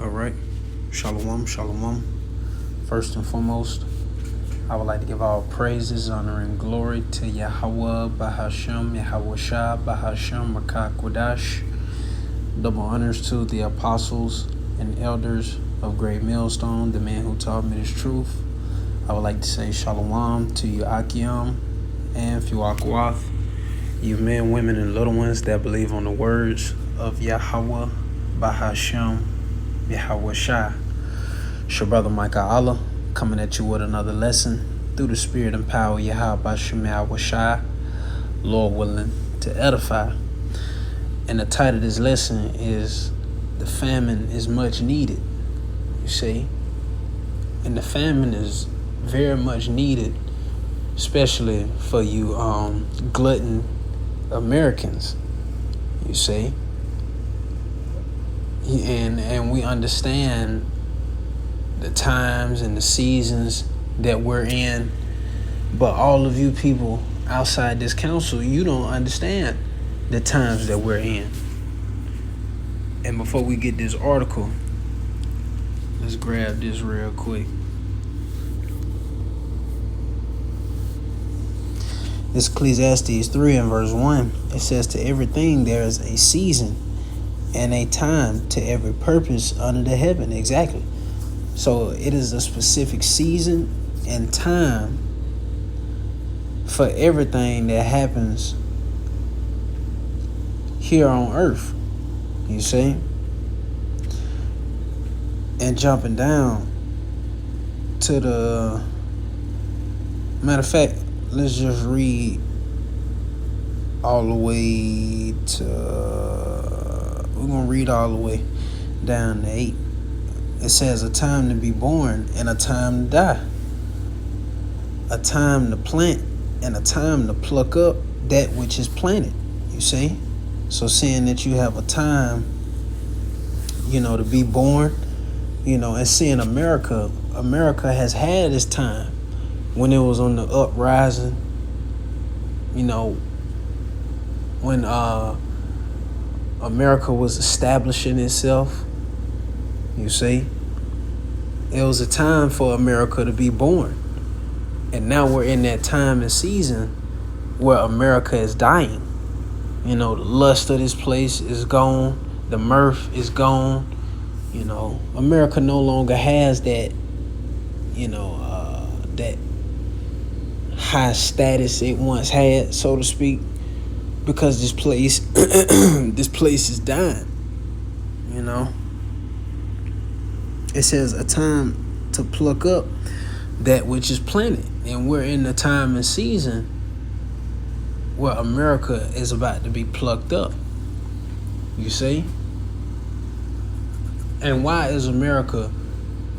All right. Shalom, shalom. First and foremost, I would like to give all praises, honor, and glory to Yahweh, Bahashem, Yahweh Shah, Bahashem, Rakah Kodash. Double honors to the apostles and elders of Great Millstone, the man who taught me this truth. I would like to say shalom to you, Akim, and Fuakwath, you men, women, and little ones that believe on the words of Yahweh, Bahashem, Yahweh Shah. It's your brother Micah Allah coming at you with another lesson through the spirit and power of Yahweh Bahashem, Yahweh Shah, Lord willing, to edify. And the title of this lesson is "The Famine is Much Needed." You see, and the famine is very much needed, especially for you glutton Americans. You see, and we understand the times and the seasons that we're in, but all of you people outside this council, you don't understand the times that we're in. And before we get this article, let's grab this real quick. This Ecclesiastes 3 and verse 1, it says, "To everything there is a season and a time to every purpose under the heaven." Exactly. So it is a specific season and time for everything that happens here on earth. You see? And jumping down to the matter of fact, let's just read all the way to, we're going to read all the way down to 8. It says, "A time to be born and a time to die, a time to plant and a time to pluck up that which is planted." You see? So seeing that you have a time, to be born, and seeing America has had its time when it was on the uprising, when America was establishing itself. You see, it was a time for America to be born. And now we're in that time and season where America is dying. The lust of this place is gone. The mirth is gone. America no longer has that, that high status it once had, so to speak, because this place, this place is dying. It says a time to pluck up that which is planted. And we're in the time and season where America is about to be plucked up. You see? And why is America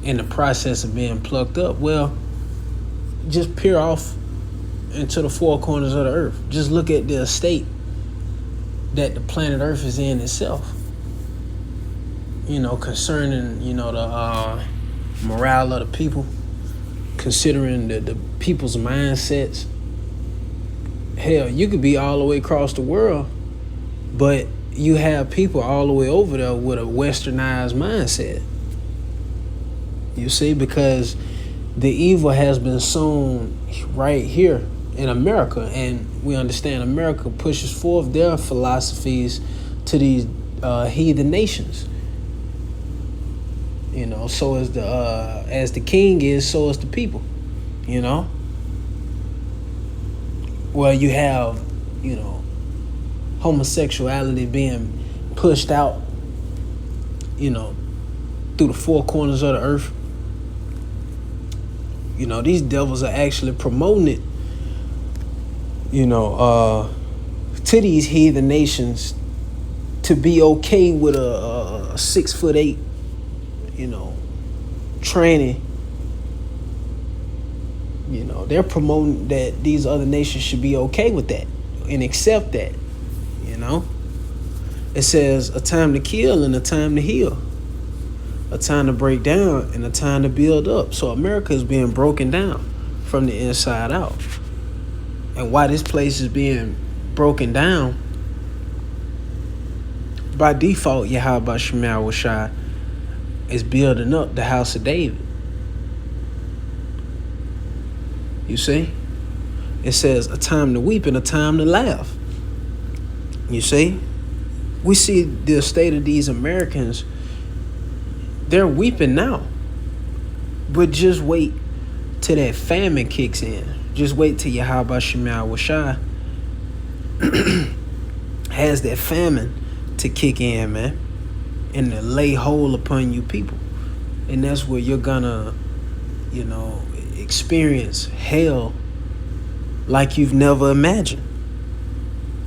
in the process of being plucked up? Well, just peer off into the four corners of the earth. Just look at the state that the planet Earth is in itself. Concerning, the morale of the people, considering the people's mindsets. Hell, you could be all the way across the world, but you have people all the way over there with a westernized mindset. You see, because the evil has been sown right here in America, and we understand America pushes forth their philosophies to these heathen nations. So as the king is, so is the people. Well, you have, homosexuality being pushed out, through the four corners of the earth. These devils are actually promoting it, to these heathen nations to be okay with a 6'8", training. They're promoting that these other nations should be okay with that and accept that. It says a time to kill and a time to heal, a time to break down and a time to build up. So America is being broken down from the inside out. And why this place is being broken down, by default, Yahweh Shah is building up the house of David. You see? It says a time to weep and a time to laugh. You see? We see the state of these Americans. They're weeping now. But just wait till that famine kicks in. Just wait till Yahweh Shemai Washai has that famine to kick in, man. And to lay hold upon you people. And that's where you're gonna, experience hell like you've never imagined.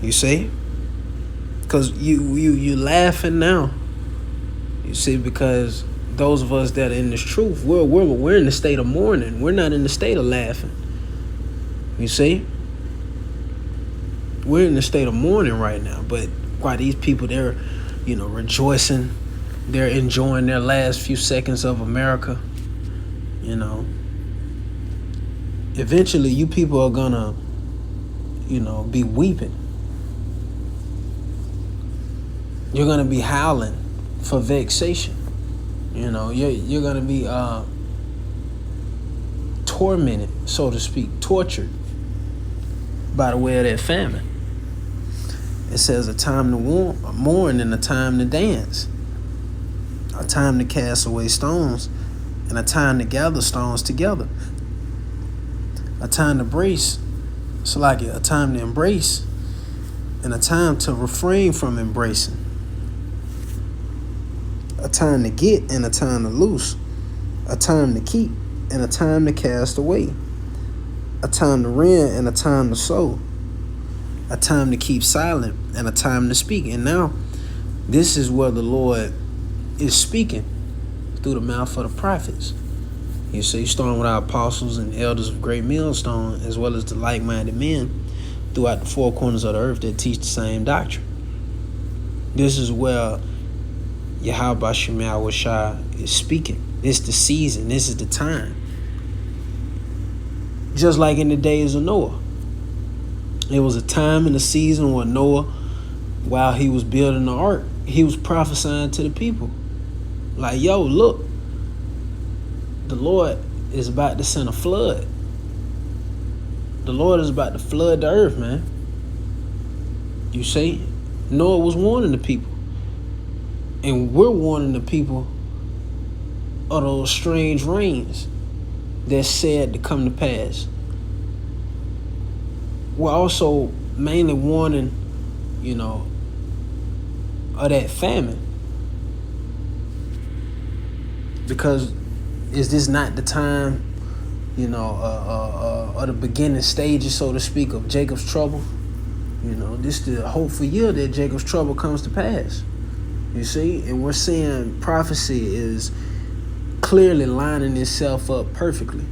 You see? Because you laughing now. You see, because those of us that are in this truth, we're in the state of mourning. We're not in the state of laughing. You see? We're in the state of mourning right now. But why these people, they're, rejoicing. They're enjoying their last few seconds of America. Eventually you people are gonna, be weeping. You're gonna be howling for vexation. You're gonna be tormented, so to speak, tortured by the way of that famine. It says a time to mourn and a time to dance, a time to cast away stones and a time to gather stones together, a time to brace, so like a time to embrace and a time to refrain from embracing, a time to get and a time to loose, a time to keep and a time to cast away, a time to rend and a time to sow, a time to keep silent and a time to speak. And now this is where the Lord is speaking through the mouth of the prophets. You see, starting with our apostles and elders of great millstone, as well as the like-minded men throughout the four corners of the earth that teach the same doctrine. This is where Yahweh Shemai Washai is speaking. This is the season. This is the time. Just like in the days of Noah. It was a time and a season where Noah, while he was building the ark, he was prophesying to the people. Like, yo, look, the Lord is about to send a flood. The Lord is about to flood the earth, man. You see? Noah was warning the people. And we're warning the people of those strange rains that's said to come to pass. We're also mainly warning, of that famine. Because is this not the time, of the beginning stages, so to speak, of Jacob's trouble? This is the hopeful year that Jacob's trouble comes to pass. You see? And we're seeing prophecy is clearly lining itself up perfectly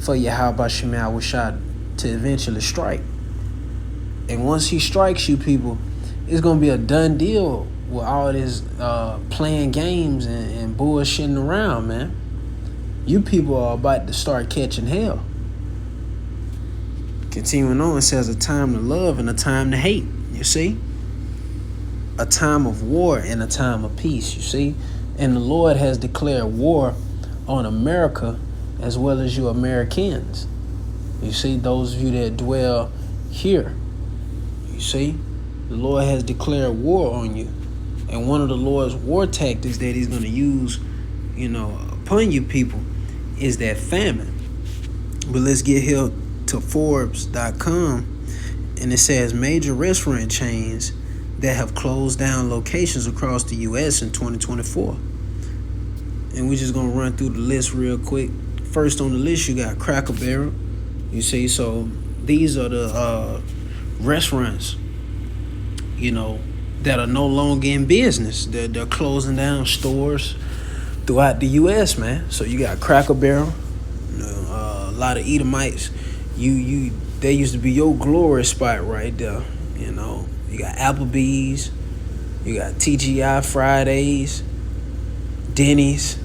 for Yahweh Shemai Washai to eventually strike. And once he strikes you people, it's going to be a done deal with all this playing games and bullshitting around, man. You people are about to start catching hell. Continuing on, it says a time to love and a time to hate. You see? A time of war and a time of peace, you see? And the Lord has declared war on America as well as you Americans. You see, those of you that dwell here. You see? The Lord has declared war on you. And one of the Lord's war tactics that he's going to use, upon you people is that famine. But let's get here to Forbes.com. And it says major restaurant chains that have closed down locations across the U.S. in 2024. And we're just going to run through the list real quick. First on the list, you got Cracker Barrel. You see, so these are the restaurants, that are no longer in business. They're closing down stores throughout the U.S., man. So you got Cracker Barrel, a lot of Edomites. They used to be your glory spot right there, You got Applebee's, you got TGI Fridays, Denny's,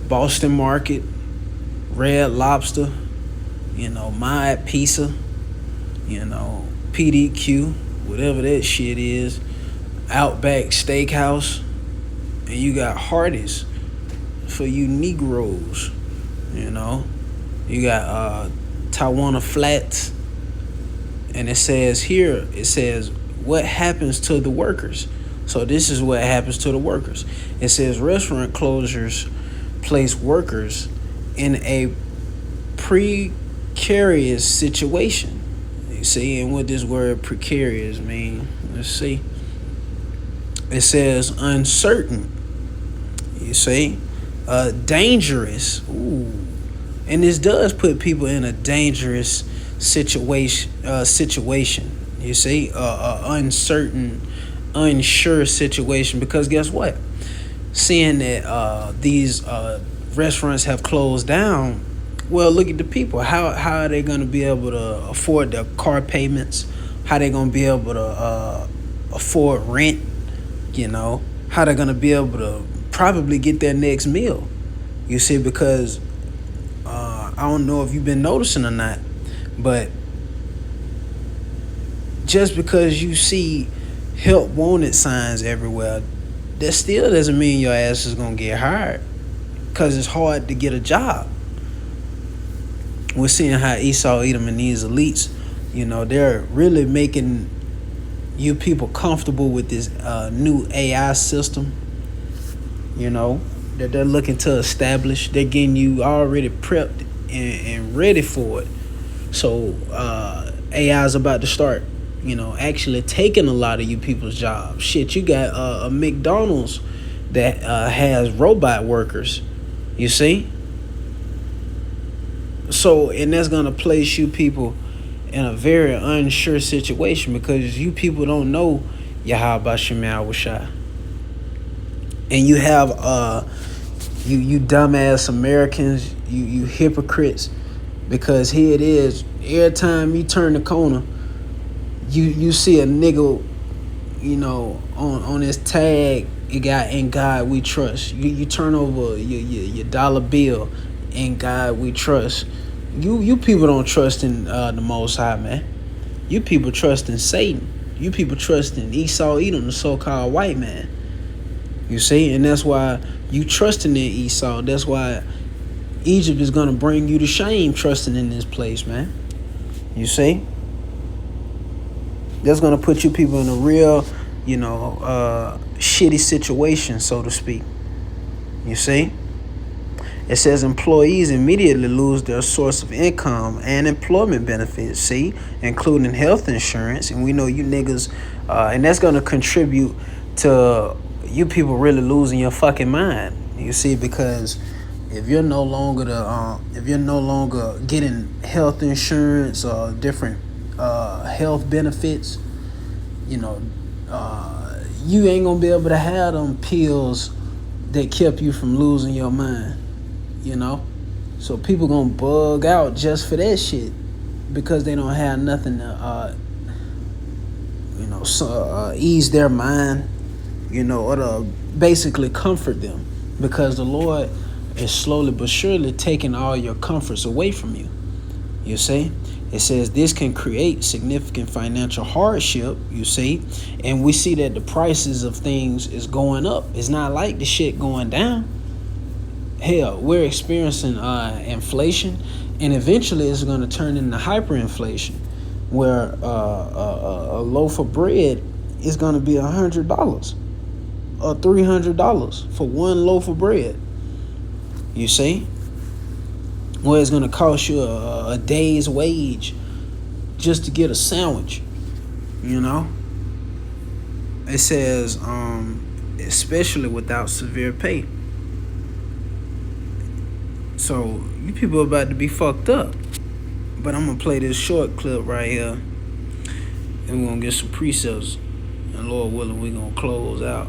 Boston Market, Red Lobster, My Pizza, PDQ, whatever that shit is, Outback Steakhouse, and you got Hardee's. for you Negroes. You know, you got Tawana Flats, and it says what happens to the workers. So this is what happens to the workers. It says restaurant closures place workers in a precarious situation. You see, and what this word precarious mean? Let's see. It says uncertain. You see, dangerous. Ooh, and this does put people in a dangerous situation. You see, uncertain, unsure situation. Because guess what? Seeing that these restaurants have closed down, well, look at the people. How are they going to be able to afford their car payments? How they going to be able to afford rent? You know, how they're going to be able to probably get their next meal. You see, because I don't know if you've been noticing or not, but just because you see help wanted signs everywhere, that still doesn't mean your ass is going to get hired, because it's hard to get a job. We're seeing how Esau, Edom, and these elites, you know, they're really making you people comfortable with this new AI system, you know, that they're looking to establish. They're getting you already prepped and ready for it. So AI is about to start, you know, actually taking a lot of you people's jobs. Shit, you got a McDonald's that has robot workers, you see? So, and that's going to place you people in a very unsure situation, because you people don't know Yahweh Shem Yahushua. And you have you dumbass Americans, you hypocrites, because here it is, every time you turn the corner, you see a nigga, you know, on this tag, you got "In God We Trust." You turn over your dollar bill, "In God We Trust." You people don't trust in the Most High, man. You people trust in Satan. You people trust in Esau, Edom, the so-called white man. You see, and that's why you trusting in Esau. That's why Egypt is gonna bring you to shame trusting in this place, man. You see, that's gonna put you people in a real, you know, shitty situation, so to speak. You see. It says employees immediately lose their source of income and employment benefits, see, including health insurance. And we know you niggas, and that's going to contribute to you people really losing your fucking mind. You see, because if you're no longer getting health insurance or different health benefits, you know, you ain't going to be able to have them pills that kept you from losing your mind. You know, so people gonna bug out just for that shit, because they don't have nothing to, you know, ease their mind, you know, or to basically comfort them, because the Lord is slowly but surely taking all your comforts away from you. You see, it says this can create significant financial hardship. You see, and we see that the prices of things is going up. It's not like the shit going down. Hell, we're experiencing inflation, and eventually it's going to turn into hyperinflation, where a loaf of bread is going to be $100 or $300 for one loaf of bread. You see, where it's going to cost you a day's wage just to get a sandwich. You know, it says especially without severe pay. So you people are about to be fucked up. But I'm gonna play this short clip right here, and we're gonna get some precepts, and Lord willing, we're gonna close out.